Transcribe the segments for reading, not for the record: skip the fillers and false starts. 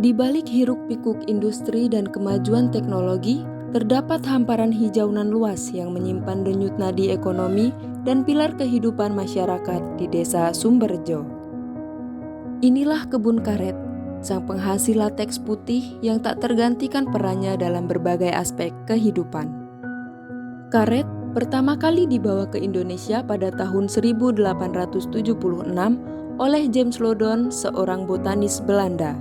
Di balik hiruk-pikuk industri dan kemajuan teknologi, terdapat hamparan hijauan luas yang menyimpan denyut nadi ekonomi dan pilar kehidupan masyarakat di Desa Sumberjo. Inilah kebun karet, sang penghasil lateks putih yang tak tergantikan perannya dalam berbagai aspek kehidupan. Karet pertama kali dibawa ke Indonesia pada tahun 1876 oleh James Loudon, seorang botanis Belanda.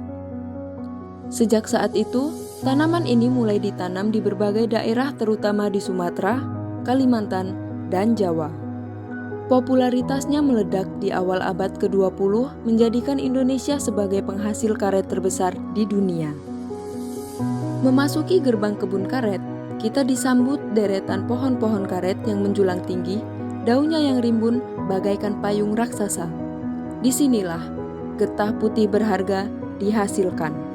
Sejak saat itu, tanaman ini mulai ditanam di berbagai daerah terutama di Sumatera, Kalimantan, dan Jawa. Popularitasnya meledak di awal abad ke-20 menjadikan Indonesia sebagai penghasil karet terbesar di dunia. Memasuki gerbang kebun karet, kita disambut deretan pohon-pohon karet yang menjulang tinggi, daunnya yang rimbun bagaikan payung raksasa. Disinilah getah putih berharga dihasilkan.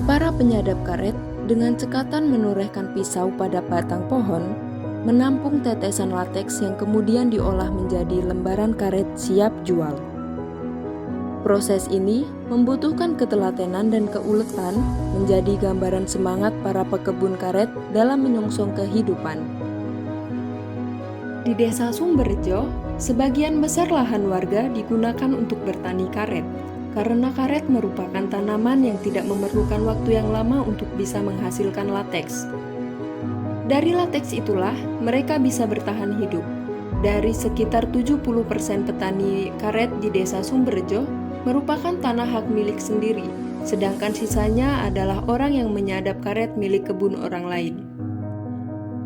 Para penyadap karet dengan cekatan menorehkan pisau pada batang pohon, menampung tetesan lateks yang kemudian diolah menjadi lembaran karet siap jual. Proses ini membutuhkan ketelatenan dan keuletan menjadi gambaran semangat para pekebun karet dalam menyongsong kehidupan. Di Desa Sumberjo, sebagian besar lahan warga digunakan untuk bertani karet, karena karet merupakan tanaman yang tidak memerlukan waktu yang lama untuk bisa menghasilkan lateks. Dari lateks itulah mereka bisa bertahan hidup. Dari sekitar 70% petani karet di Desa Sumberjo merupakan tanah hak milik sendiri, sedangkan sisanya adalah orang yang menyadap karet milik kebun orang lain.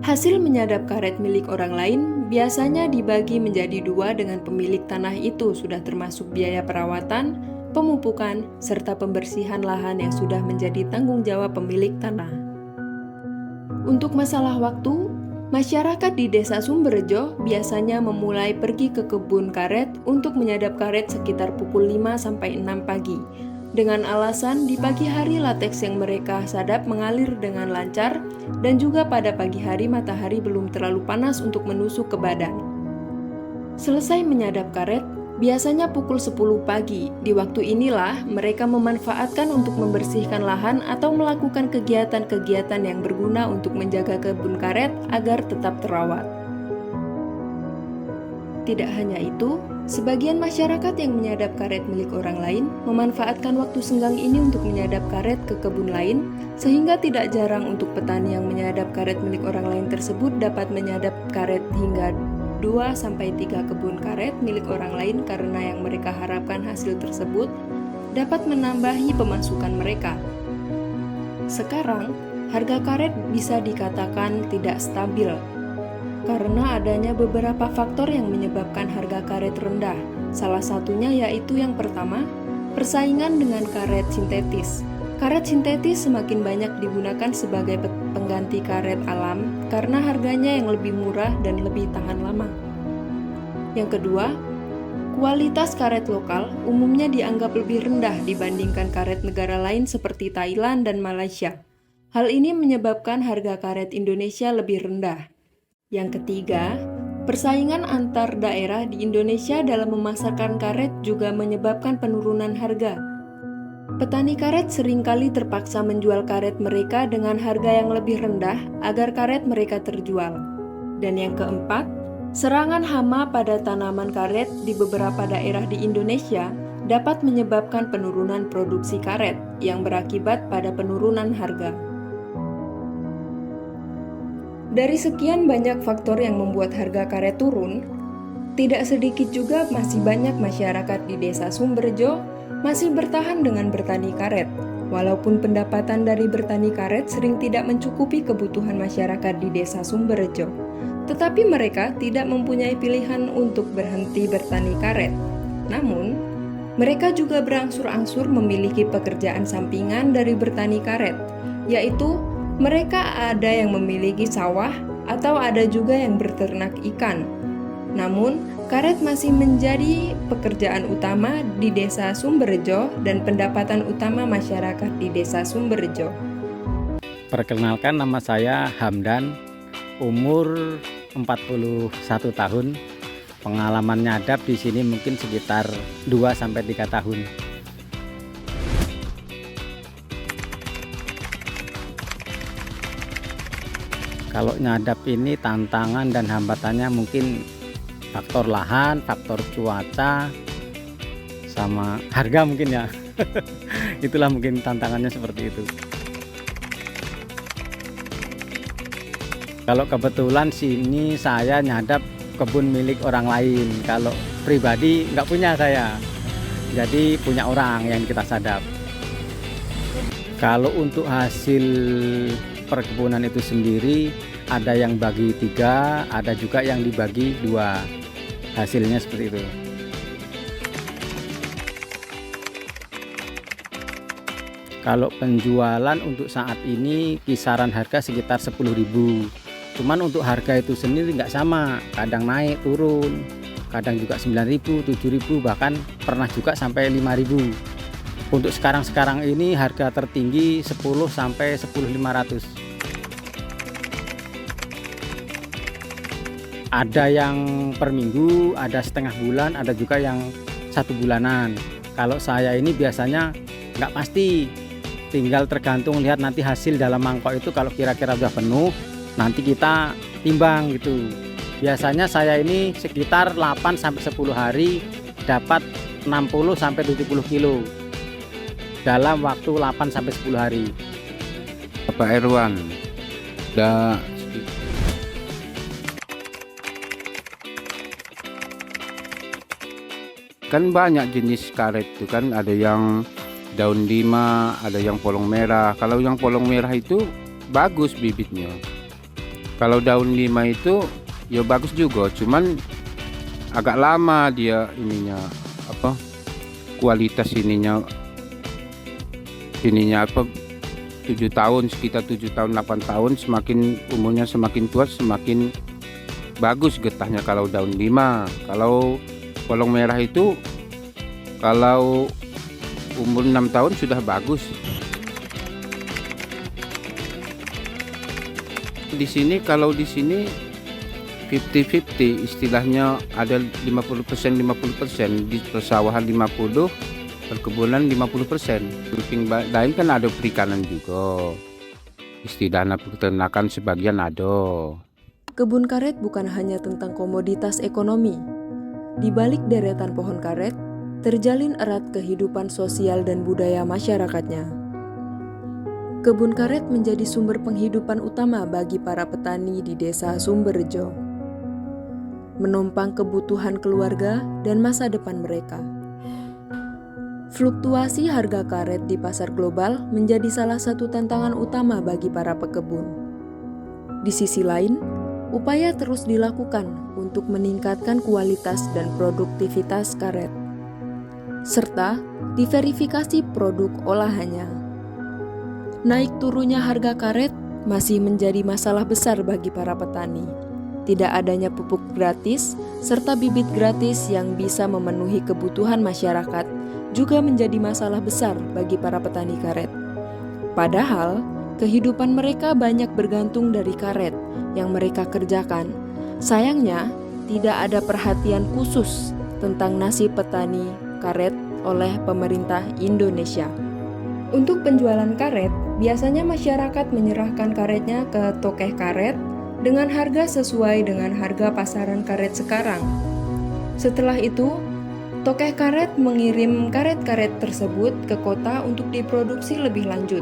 Hasil menyadap karet milik orang lain biasanya dibagi menjadi dua dengan pemilik tanah itu, sudah termasuk biaya perawatan, pemupukan, serta pembersihan lahan yang sudah menjadi tanggung jawab pemilik tanah. Untuk masalah waktu, masyarakat di Desa Sumberjo biasanya memulai pergi ke kebun karet untuk menyadap karet sekitar pukul 5-6 pagi, dengan alasan di pagi hari lateks yang mereka sadap mengalir dengan lancar dan juga pada pagi hari matahari belum terlalu panas untuk menusuk ke badan. Selesai menyadap karet, biasanya pukul 10 pagi. Di waktu inilah mereka memanfaatkan untuk membersihkan lahan atau melakukan kegiatan-kegiatan yang berguna untuk menjaga kebun karet agar tetap terawat. Tidak hanya itu, sebagian masyarakat yang menyadap karet milik orang lain memanfaatkan waktu senggang ini untuk menyadap karet ke kebun lain, sehingga tidak jarang untuk petani yang menyadap karet milik orang lain tersebut dapat menyadap karet hingga 2-3 kebun karet milik orang lain, karena yang mereka harapkan hasil tersebut dapat menambahi pemasukan mereka. Sekarang, harga karet bisa dikatakan tidak stabil karena adanya beberapa faktor yang menyebabkan harga karet rendah. Salah satunya yaitu yang pertama, persaingan dengan karet sintetis. Karet sintetis semakin banyak digunakan sebagai pengganti karet alam karena harganya yang lebih murah dan lebih tahan lama. Yang kedua, kualitas karet lokal umumnya dianggap lebih rendah dibandingkan karet negara lain seperti Thailand dan Malaysia. Hal ini menyebabkan harga karet Indonesia lebih rendah. Yang ketiga, persaingan antar daerah di Indonesia dalam memasarkan karet juga menyebabkan penurunan harga. Petani karet seringkali terpaksa menjual karet mereka dengan harga yang lebih rendah agar karet mereka terjual. Dan yang keempat, serangan hama pada tanaman karet di beberapa daerah di Indonesia dapat menyebabkan penurunan produksi karet yang berakibat pada penurunan harga. Dari sekian banyak faktor yang membuat harga karet turun, tidak sedikit juga masih banyak masyarakat di Desa Sumberjo masih bertahan dengan bertani karet, walaupun pendapatan dari bertani karet sering tidak mencukupi kebutuhan masyarakat di Desa Sumberjo. Tetapi mereka tidak mempunyai pilihan untuk berhenti bertani karet. Namun, mereka juga berangsur-angsur memiliki pekerjaan sampingan dari bertani karet, yaitu mereka ada yang memiliki sawah atau ada juga yang berternak ikan. Namun, karet masih menjadi pekerjaan utama di Desa Sumberjo dan pendapatan utama masyarakat di Desa Sumberjo. Perkenalkan, nama saya Hamdan, umur 41 tahun. Pengalaman nyadap di sini mungkin sekitar 2-3 tahun. Kalau nyadap ini tantangan dan hambatannya mungkin faktor lahan, faktor cuaca, sama harga mungkin ya. Itulah mungkin tantangannya seperti itu. Kalau kebetulan sini saya nyadap kebun milik orang lain. Kalau pribadi nggak punya saya, jadi punya orang yang kita sadap. Kalau untuk hasil perkebunan itu sendiri, ada yang bagi 3, ada juga yang dibagi 2. Hasilnya seperti itu. Kalau penjualan untuk saat ini kisaran harga sekitar 10.000. Cuman untuk harga itu sendiri nggak sama, kadang naik turun, kadang juga 9.000, 7.000, bahkan pernah juga sampai 5.000. Untuk sekarang ini harga tertinggi 10 sampai 10.500. Ada yang per minggu, ada setengah bulan, ada juga yang 1 bulanan. Kalau saya ini biasanya nggak pasti, tinggal tergantung lihat nanti hasil dalam mangkok itu. Kalau kira-kira udah penuh, nanti kita timbang gitu. Biasanya saya ini sekitar 8 sampai 10 hari dapat 60 sampai 70 kilo dalam waktu 8 sampai 10 hari. Pak Erwan, kan banyak jenis karet itu kan, ada yang daun 5, ada yang polong merah. Kalau yang polong merah itu bagus bibitnya. Kalau daun 5 itu ya bagus juga, cuman agak lama dia ininya kualitas ininya 7 tahun, sekitar 7 tahun 8 tahun, semakin umurnya semakin tua semakin bagus getahnya kalau daun 5. Kalau polong merah itu kalau umur 6 tahun sudah bagus. Di sini kalau di sini 50-50 istilahnya, ada 50% 50%, di persawahan 50, perkebunan 50%. Samping lain kan ada perikanan juga, istilahnya peternakan sebagian ada. Kebun karet bukan hanya tentang komoditas ekonomi. Di balik deretan pohon karet, terjalin erat kehidupan sosial dan budaya masyarakatnya. Kebun karet menjadi sumber penghidupan utama bagi para petani di desa Sumberjo, menopang kebutuhan keluarga dan masa depan mereka. Fluktuasi harga karet di pasar global menjadi salah satu tantangan utama bagi para pekebun. Di sisi lain, upaya terus dilakukan untuk meningkatkan kualitas dan produktivitas karet, serta diverifikasi produk olahannya. Naik turunnya harga karet masih menjadi masalah besar bagi para petani. Tidak adanya pupuk gratis serta bibit gratis yang bisa memenuhi kebutuhan masyarakat juga menjadi masalah besar bagi para petani karet. Padahal, kehidupan mereka banyak bergantung dari karet yang mereka kerjakan. Sayangnya, tidak ada perhatian khusus tentang nasib petani karet oleh pemerintah Indonesia. Untuk penjualan karet, biasanya masyarakat menyerahkan karetnya ke tokeh karet dengan harga sesuai dengan harga pasaran karet sekarang. Setelah itu, tokeh karet mengirim karet-karet tersebut ke kota untuk diproduksi lebih lanjut.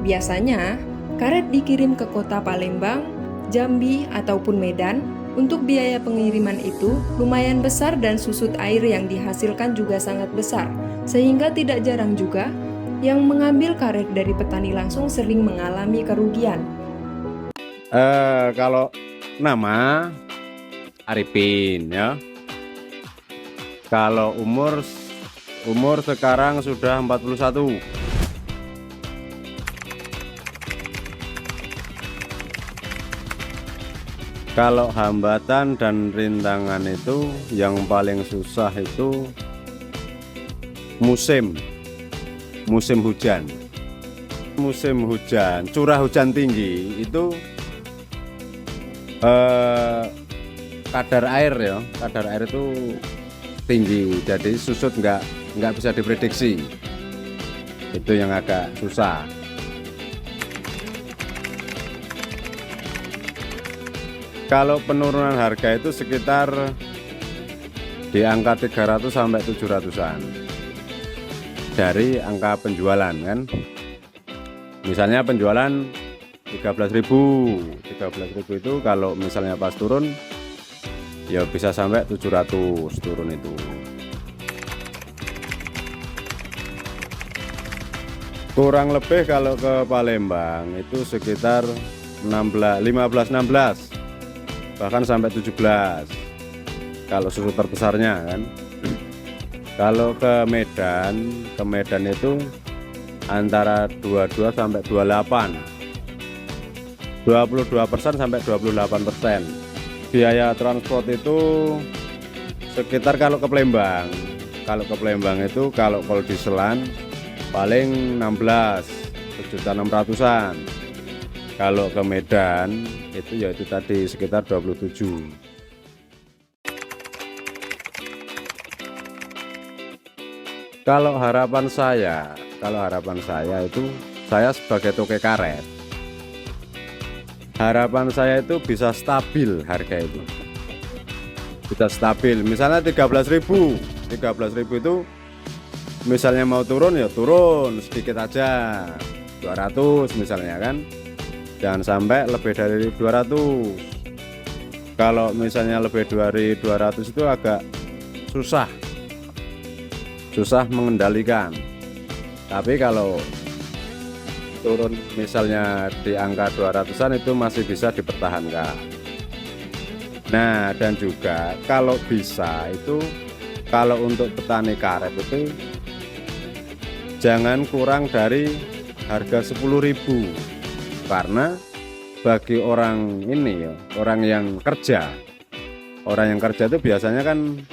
Biasanya, karet dikirim ke kota Palembang, Jambi, ataupun Medan. Untuk biaya pengiriman itu lumayan besar dan susut air yang dihasilkan juga sangat besar, sehingga tidak jarang juga yang mengambil karet dari petani langsung sering mengalami kerugian. Kalau nama Arifin ya. Kalau umur sekarang sudah 41. Kalau hambatan dan rintangan itu yang paling susah itu musim hujan. Musim hujan, curah hujan tinggi itu kadar air itu tinggi, jadi susut nggak bisa diprediksi. Itu yang agak susah. Kalau penurunan harga itu sekitar di angka 300 sampai 700-an dari angka penjualan kan. Misalnya penjualan 13.000 itu kalau misalnya pas turun ya bisa sampai 700 turun itu. Kurang lebih kalau ke Palembang itu sekitar 15-16 bahkan sampai 17 kalau susu terbesarnya kan. Kalau ke Medan itu antara 22 sampai 28, 22% sampai 28%. Biaya transport itu sekitar kalau ke Palembang itu kalau dieselan paling 1.600.000-an. Kalau ke Medan itu yaitu tadi sekitar 27. Kalau harapan saya itu saya sebagai toke karet. Harapan saya itu bisa stabil harga itu. Bisa stabil. Misalnya 13.000 itu misalnya mau turun ya turun sedikit aja. 200 misalnya kan. Jangan sampai lebih dari 200. Kalau misalnya lebih dari 200 itu agak susah mengendalikan. Tapi kalau turun misalnya di angka 200-an itu masih bisa dipertahankan. Nah, dan juga kalau bisa itu kalau untuk petani karet itu jangan kurang dari harga 10.000. Karena bagi orang ini ya, orang yang kerja itu biasanya kan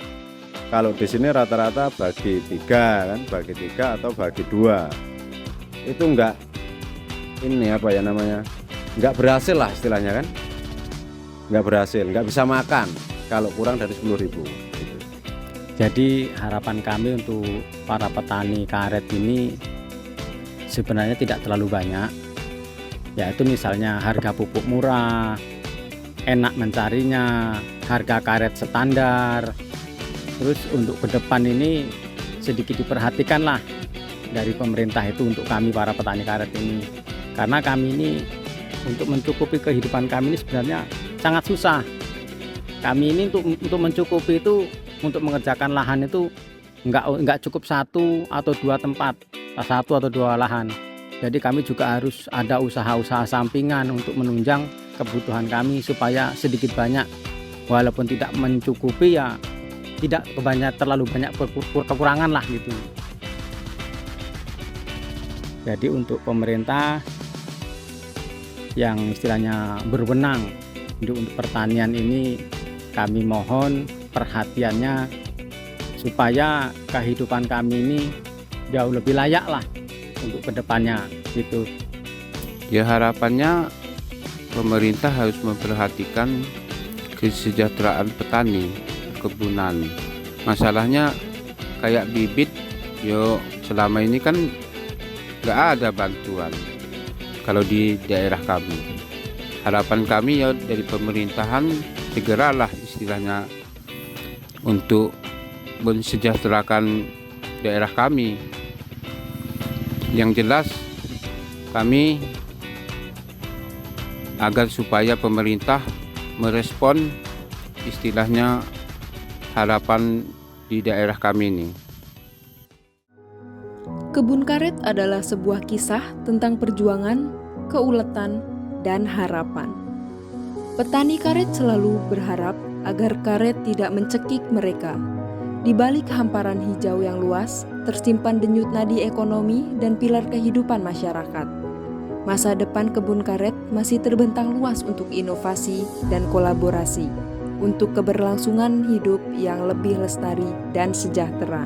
kalau di sini rata-rata bagi 3 kan, bagi 3 atau bagi 2 itu enggak enggak berhasil lah istilahnya kan, enggak bisa makan kalau kurang dari 10.000 gitu. Jadi harapan kami untuk para petani karet ini sebenarnya tidak terlalu banyak, yaitu misalnya harga pupuk murah, enak mencarinya, harga karet standar. Terus untuk ke depan ini sedikit diperhatikanlah dari pemerintah itu untuk kami para petani karet ini, karena kami ini untuk mencukupi kehidupan kami ini sebenarnya sangat susah. Kami ini untuk mencukupi itu, untuk mengerjakan lahan itu enggak cukup 1 atau 2 tempat, 1 atau 2 lahan. Jadi kami juga harus ada usaha-usaha sampingan untuk menunjang kebutuhan kami supaya sedikit banyak, walaupun tidak mencukupi ya tidak terlalu banyak kekurangan lah gitu. Jadi untuk pemerintah yang istilahnya berwenang untuk pertanian ini, kami mohon perhatiannya supaya kehidupan kami ini jauh lebih layak lah untuk kedepannya gitu. Ya harapannya pemerintah harus memperhatikan kesejahteraan petani perkebunan. Masalahnya kayak bibit, yo selama ini kan nggak ada bantuan kalau di daerah kami. Harapan kami ya dari pemerintahan segeralah istilahnya untuk mensejahterakan daerah kami. Yang jelas kami agar supaya pemerintah merespon istilahnya harapan di daerah kami ini. Kebun karet adalah sebuah kisah tentang perjuangan, keuletan, dan harapan. Petani karet selalu berharap agar karet tidak mencekik mereka. Di balik hamparan hijau yang luas, tersimpan denyut nadi ekonomi dan pilar kehidupan masyarakat. Masa depan kebun karet masih terbentang luas untuk inovasi dan kolaborasi, untuk keberlangsungan hidup yang lebih lestari dan sejahtera.